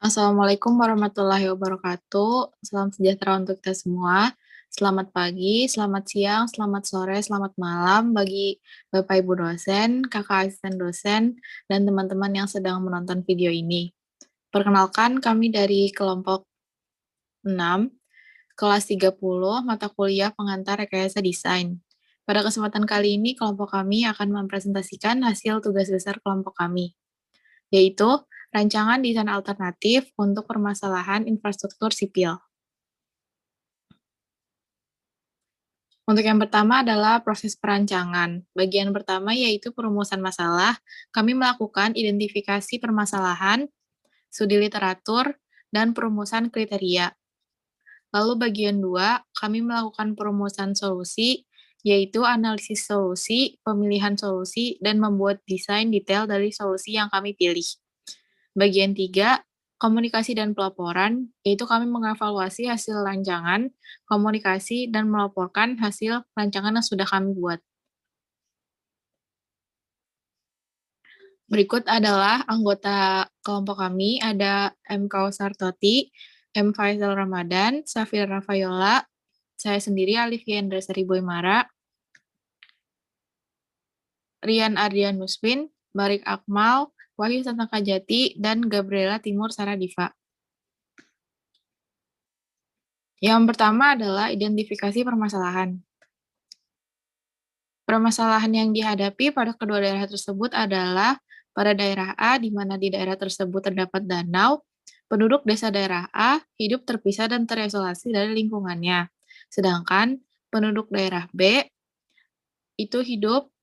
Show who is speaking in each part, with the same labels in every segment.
Speaker 1: Assalamualaikum warahmatullahi wabarakatuh. Salam sejahtera untuk kita semua. Selamat pagi, selamat siang, selamat sore, selamat malam bagi Bapak Ibu dosen, kakak asisten dosen, dan teman-teman yang sedang menonton video ini. Perkenalkan, kami dari kelompok 6, kelas 30, mata kuliah pengantar rekayasa desain. Pada kesempatan kali ini, kelompok kami akan mempresentasikan hasil tugas besar kelompok kami, yaitu rancangan desain alternatif untuk permasalahan infrastruktur sipil. Untuk yang pertama adalah proses perancangan. Bagian pertama yaitu perumusan masalah. Kami melakukan identifikasi permasalahan, studi literatur, dan perumusan kriteria. Lalu bagian 2, kami melakukan perumusan solusi, yaitu analisis solusi, pemilihan solusi, dan membuat desain detail dari solusi yang kami pilih. Bagian 3, komunikasi dan pelaporan, yaitu kami mengevaluasi hasil rancangan, komunikasi, dan melaporkan hasil rancangan yang sudah kami buat. Berikut adalah anggota kelompok kami, ada M. Kausar Toti, M. Faisal Ramadan, Safir Rafayola, saya sendiri Alifia Indrasari Boymara, Rian Ardian Nuswin, Barik Akmal, Wahyu Santaka Jati, dan Gabriela Timur Saradiva. Yang pertama adalah identifikasi permasalahan. Permasalahan yang dihadapi pada kedua daerah tersebut adalah pada daerah A, di mana di daerah tersebut terdapat danau, penduduk desa daerah A hidup terpisah dan terisolasi dari lingkungannya. Sedangkan penduduk daerah B itu hidup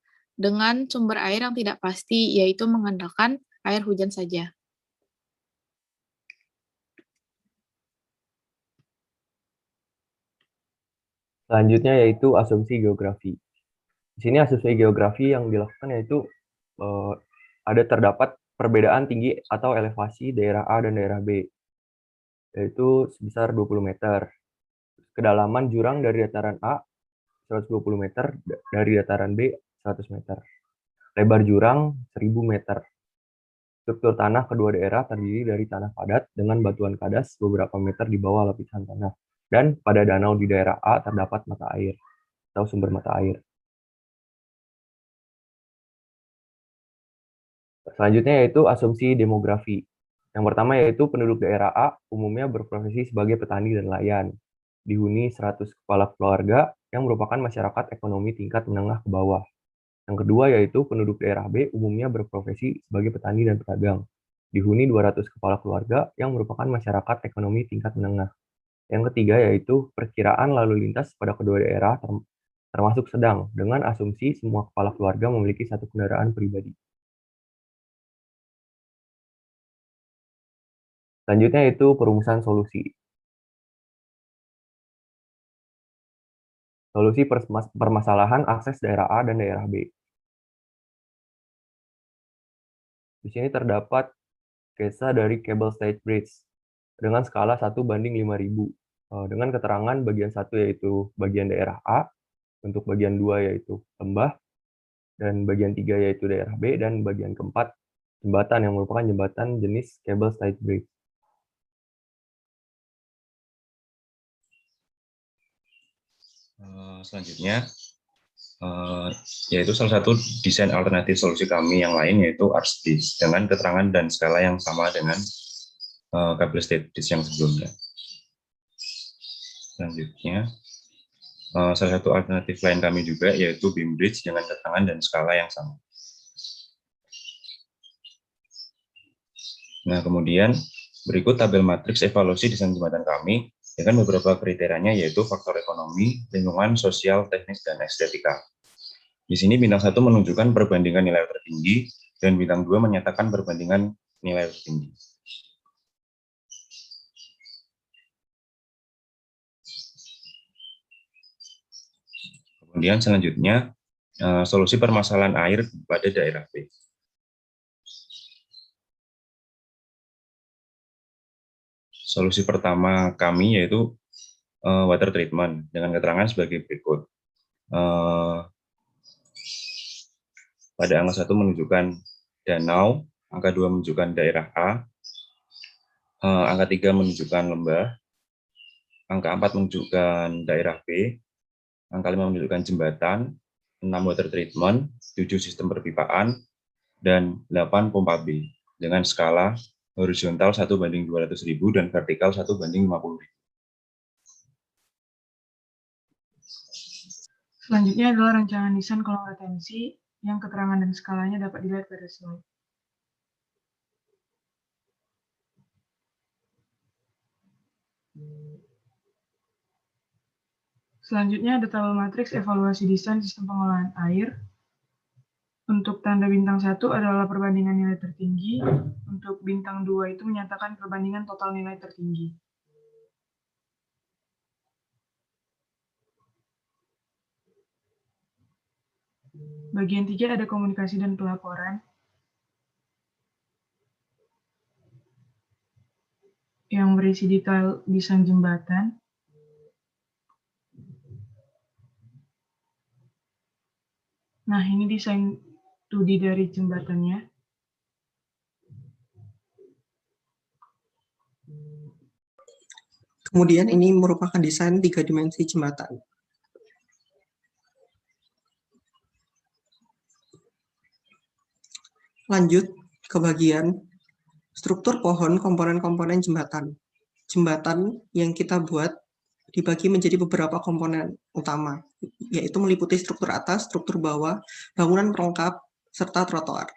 Speaker 1: dengan sumber air yang tidak pasti, yaitu mengandalkan air hujan saja.
Speaker 2: Selanjutnya yaitu asumsi geografi. Di sini asumsi geografi yang dilakukan yaitu ada terdapat perbedaan tinggi atau elevasi daerah A dan daerah B, yaitu sebesar 20 meter. Kedalaman jurang dari dataran A 120 meter, dari dataran B 100 meter. Lebar jurang 1000 meter. Struktur tanah kedua daerah terdiri dari tanah padat dengan batuan kadas beberapa meter di bawah lapisan tanah. Dan pada danau di daerah A terdapat mata air atau sumber mata air. Selanjutnya yaitu asumsi demografi. Yang pertama yaitu penduduk daerah A umumnya berprofesi sebagai petani dan nelayan. Dihuni 100 kepala keluarga yang merupakan masyarakat ekonomi tingkat menengah ke bawah. Yang kedua yaitu penduduk daerah B umumnya berprofesi sebagai petani dan pedagang. Dihuni 200 kepala keluarga yang merupakan masyarakat ekonomi tingkat menengah. Yang ketiga yaitu perkiraan lalu lintas pada kedua daerah termasuk sedang dengan asumsi semua kepala keluarga memiliki satu kendaraan pribadi. Selanjutnya itu perumusan solusi. Solusi permasalahan akses daerah A dan daerah B. Di sini terdapat kisah dari Cable Stayed Bridge dengan skala 1:5000. Dengan keterangan bagian 1 yaitu bagian daerah A, untuk bagian 2 yaitu lembah, dan bagian 3 yaitu daerah B, dan bagian keempat jembatan yang merupakan jembatan jenis Cable Stayed Bridge.
Speaker 3: Selanjutnya, yaitu salah satu desain alternatif solusi kami yang lain yaitu ArcSTIS dengan keterangan dan skala yang sama dengan Cable Stayed Bridge yang sebelumnya. Selanjutnya, salah satu alternatif lain kami juga yaitu Beam Bridge dengan keterangan dan skala yang sama. Nah, kemudian berikut tabel matriks evaluasi desain jembatan kami dengan beberapa kriterianya yaitu faktor ekonomi, lingkungan, sosial, teknis, dan estetika. Di sini bintang 1 menunjukkan perbandingan nilai tertinggi dan bintang 2 menyatakan perbandingan nilai tertinggi. Kemudian selanjutnya solusi permasalahan air pada daerah B. Solusi pertama kami yaitu water treatment dengan keterangan sebagai berikut. Pada angka 1 menunjukkan danau, angka 2 menunjukkan daerah A, Angka 3 menunjukkan lembah, angka 4 menunjukkan daerah B, angka 5 menunjukkan jembatan, 6 water treatment, 7 sistem perpipaan, dan 8 pompa B dengan skala horizontal 1:200.000 dan vertikal 1:50.000.
Speaker 4: Selanjutnya adalah rancangan desain kolom retensi yang keterangan dan skalanya dapat dilihat pada slide. Selanjutnya ada tabel matriks evaluasi desain sistem pengolahan air. Untuk tanda bintang 1 adalah perbandingan nilai tertinggi, untuk bintang 2 itu menyatakan perbandingan total nilai tertinggi. Bagian 3 ada komunikasi dan pelaporan, yang berisi detail desain jembatan. Nah, ini desain 2D dari jembatannya.
Speaker 5: Kemudian ini merupakan desain 3 dimensi jembatan. Lanjut ke bagian struktur pohon komponen-komponen jembatan. Jembatan yang kita buat dibagi menjadi beberapa komponen utama, yaitu meliputi struktur atas, struktur bawah, bangunan pelengkap, serta trotoar.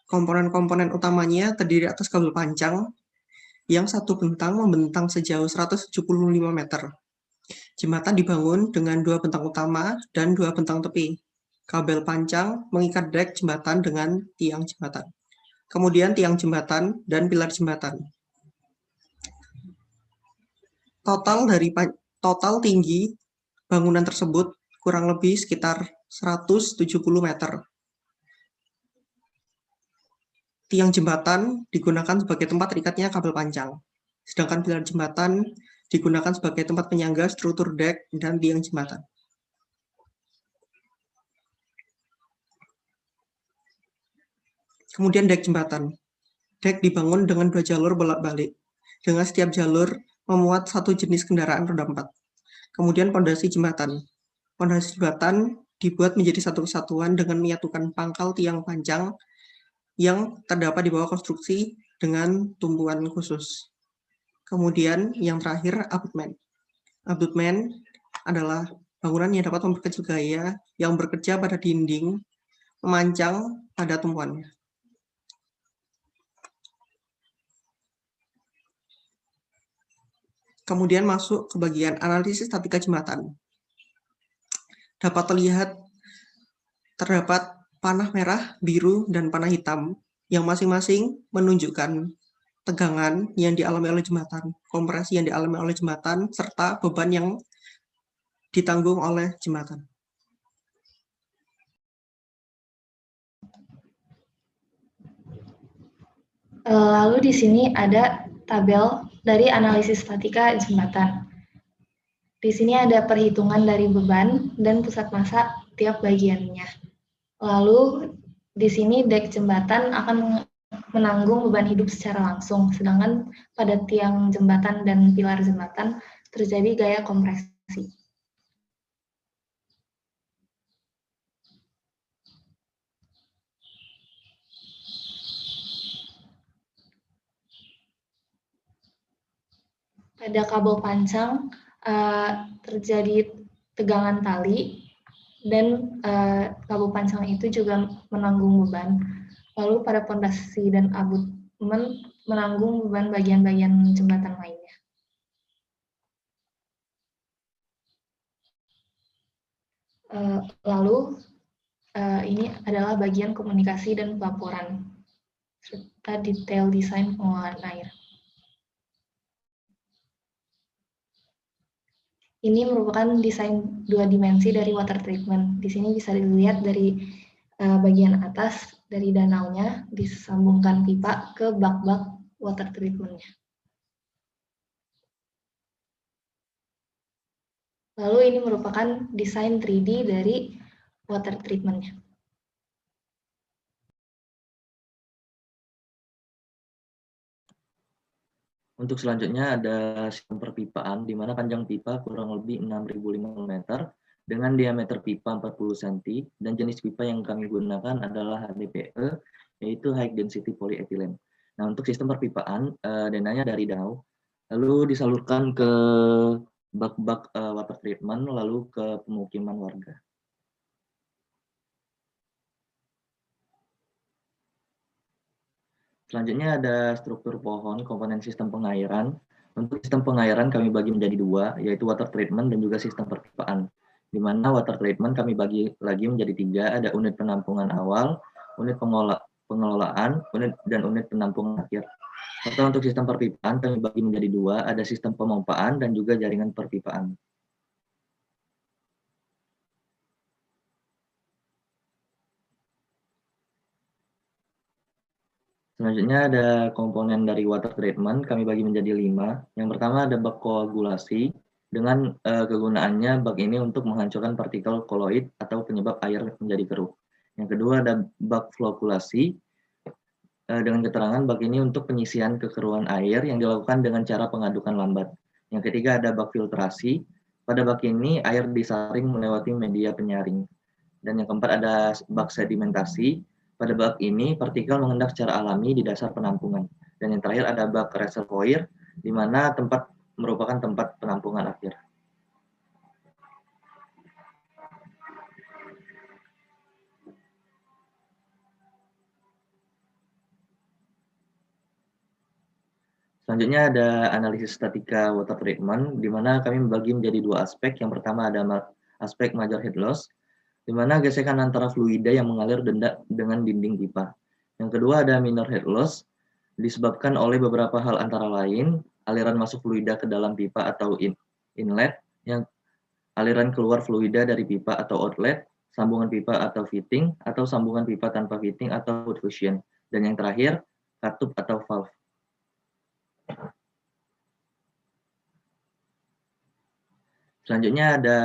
Speaker 5: Komponen-komponen utamanya terdiri atas kabel panjang yang satu bentang membentang sejauh 175 meter. Jembatan dibangun dengan 2 bentang utama dan 2 bentang tepi. Kabel panjang mengikat dek jembatan dengan tiang jembatan. Kemudian tiang jembatan dan pilar jembatan. Total tinggi bangunan tersebut kurang lebih sekitar 170 meter. Tiang jembatan digunakan sebagai tempat terikatnya kabel panjang, sedangkan pilar jembatan digunakan sebagai tempat penyangga struktur dek dan tiang jembatan. Kemudian dek jembatan. Dek dibangun dengan 2 jalur bolak-balik, dengan setiap jalur memuat 1 jenis kendaraan roda 4. Kemudian pondasi jembatan. Pondasi jembatan dibuat menjadi satu kesatuan dengan menyatukan pangkal tiang panjang yang terdapat di bawah konstruksi dengan tumpuan khusus. Kemudian yang terakhir, abutmen. Abutmen adalah bangunan yang dapat memperkecil gaya yang bekerja pada dinding, memanjang pada tumpuannya. Kemudian masuk ke bagian analisis statika jembatan. Dapat terlihat terdapat panah merah, biru, dan panah hitam yang masing-masing menunjukkan tegangan yang dialami oleh jembatan, kompresi yang dialami oleh jembatan, serta beban yang ditanggung oleh jembatan.
Speaker 6: Lalu di sini ada tabel dari analisis statika jembatan. Di sini ada perhitungan dari beban dan pusat massa tiap bagiannya. Lalu di sini dek jembatan akan menanggung beban hidup secara langsung, sedangkan pada tiang jembatan dan pilar jembatan terjadi gaya kompresi. Pada kabel panjang terjadi tegangan tali dan kabel panjang itu juga menanggung beban. Lalu pada pondasi dan abutmen menanggung beban bagian-bagian jembatan lainnya. Lalu ini adalah bagian komunikasi dan pelaporan serta detail desain pengolahan air. Ini merupakan desain 2 dimensi dari water treatment. Di sini bisa dilihat dari bagian atas dari danaunya disambungkan pipa ke bak-bak water treatment-nya. Lalu ini merupakan desain 3D dari water treatment-nya.
Speaker 7: Untuk selanjutnya ada sistem perpipaan, di mana panjang pipa kurang lebih 6.005 meter dengan diameter pipa 40 cm, dan jenis pipa yang kami gunakan adalah HDPE, yaitu High Density Polyethylene. Nah, untuk sistem perpipaan, dananya dari DAO, lalu disalurkan ke bak-bak water treatment, lalu ke pemukiman warga. Selanjutnya ada struktur pohon, komponen sistem pengairan. Untuk sistem pengairan kami bagi menjadi dua, yaitu water treatment dan juga sistem perpipaan. Di mana water treatment kami bagi lagi menjadi tiga, ada unit penampungan awal, unit pengelolaan, dan unit penampungan akhir. Serta untuk sistem perpipaan kami bagi menjadi dua, ada sistem pemompaan dan juga jaringan perpipaan. Selanjutnya ada komponen dari water treatment, kami bagi menjadi 5. Yang pertama ada bak koagulasi, dengan kegunaannya bak ini untuk menghancurkan partikel koloid atau penyebab air menjadi keruh. Yang kedua ada bak flokulasi, dengan keterangan bak ini untuk penyisian kekeruhan air yang dilakukan dengan cara pengadukan lambat. Yang ketiga ada bak filtrasi, pada bak ini air disaring melewati media penyaring. Dan yang keempat ada bak sedimentasi. Pada bak ini partikel mengendap secara alami di dasar penampungan. Dan yang terakhir ada bak reservoir, di mana tempat merupakan tempat penampungan akhir. Selanjutnya ada analisis statika water treatment, di mana kami membagi menjadi dua aspek. Yang pertama ada aspek major head loss, di mana gesekan antara fluida yang mengalir dengan dinding pipa. Yang kedua ada minor head loss, disebabkan oleh beberapa hal antara lain, aliran masuk fluida ke dalam pipa atau inlet, yang aliran keluar fluida dari pipa atau outlet, sambungan pipa atau fitting, atau sambungan pipa tanpa fitting atau fusion. Dan yang terakhir, katup atau valve. Selanjutnya ada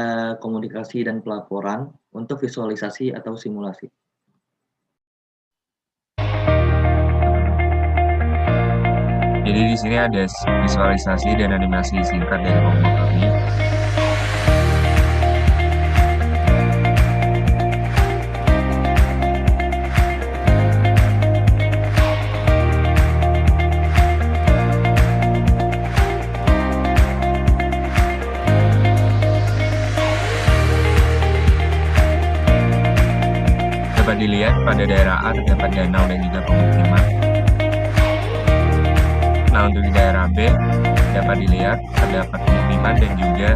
Speaker 7: komunikasi dan pelaporan untuk visualisasi atau simulasi.
Speaker 8: Jadi di sini ada visualisasi dan animasi singkat dari kelompok kami. Dapat dilihat pada daerah A terdapat danau dan juga pemukiman. Nah, untuk di daerah B dapat dilihat terdapat pemukiman dan juga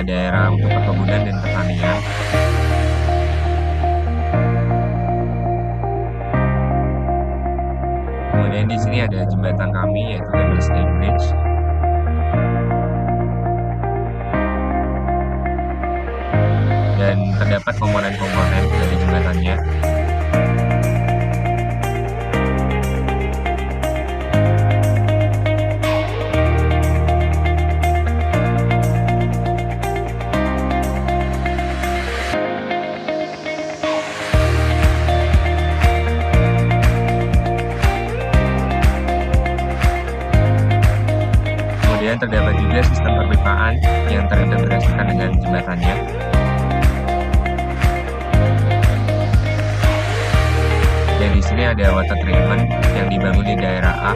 Speaker 8: daerah untuk perkebunan dan pertanian. Kemudian di sini ada jembatan kami yaitu Candlestick Bridge. Dan terdapat komponen-komponen dari jembatannya. Kemudian terdapat juga sistem perpipaan yang terintegrasikan dengan jembatannya. Dan di sini ada water treatment yang dibangun di daerah A.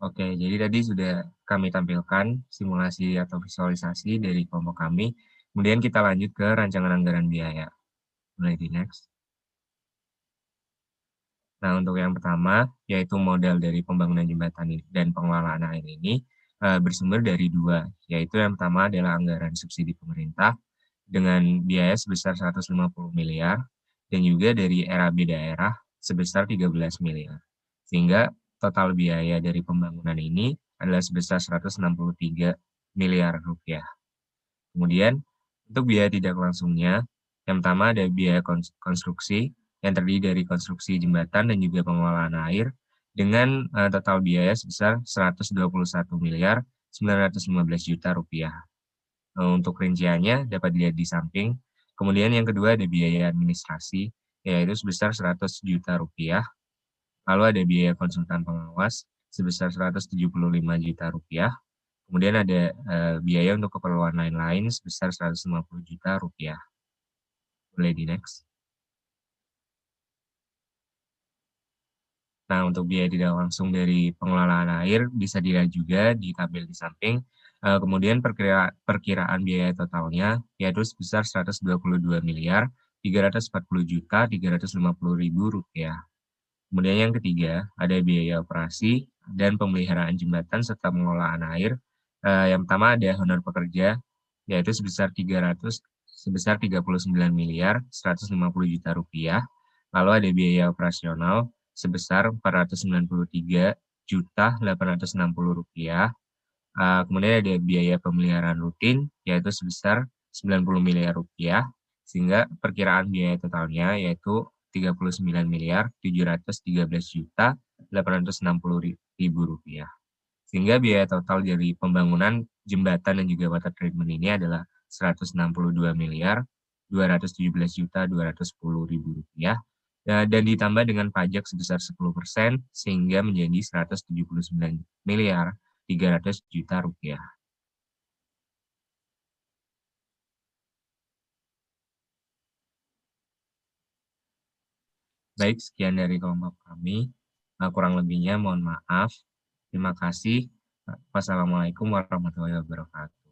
Speaker 8: Oke, jadi tadi sudah kami tampilkan simulasi atau visualisasi dari kelompok kami. Kemudian kita lanjut ke rancangan anggaran biaya. Mulai di next. Nah, untuk yang pertama, yaitu modal dari pembangunan jembatan dan pengelolaan air ini bersumber dari dua, yaitu yang pertama adalah anggaran subsidi pemerintah dengan biaya sebesar 150 miliar dan juga dari RAB daerah sebesar 13 miliar. Sehingga total biaya dari pembangunan ini adalah sebesar 163 miliar rupiah. Kemudian, untuk biaya tidak langsungnya, Yang pertama ada biaya konstruksi yang terdiri dari konstruksi jembatan dan juga pengelolaan air dengan total biaya sebesar 121.915 juta rupiah. Untuk rinciannya dapat dilihat di samping. Kemudian yang kedua ada biaya administrasi, yaitu sebesar 100 juta rupiah. Lalu ada biaya konsultan pengawas sebesar 175 juta rupiah. Kemudian ada biaya untuk keperluan lain-lain sebesar 150 juta rupiah. Boleh di next. Nah, untuk biaya tidak langsung dari pengelolaan air bisa dilihat juga di tabel di samping. Kemudian perkiraan biaya totalnya yaitu sebesar 122.340.350.000 rupiah. Kemudian yang ketiga ada biaya operasi dan pemeliharaan jembatan serta pengelolaan air. Yang pertama ada honor pekerja yaitu sebesar 39.150 juta rupiah. Lalu ada biaya operasional sebesar 493.860 rupiah. Kemudian ada biaya pemeliharaan rutin yaitu sebesar 90 miliar rupiah, sehingga perkiraan biaya totalnya yaitu 39.713.860.000 rupiah. Sehingga biaya total dari pembangunan jembatan dan juga water treatment ini adalah 162.217.210.000 rupiah. Dan ditambah dengan pajak sebesar 10% sehingga menjadi 179.300 juta rupiah. Baik, sekian dari kelompok kami. Kurang lebihnya mohon maaf. Terima kasih. Wassalamualaikum warahmatullahi wabarakatuh.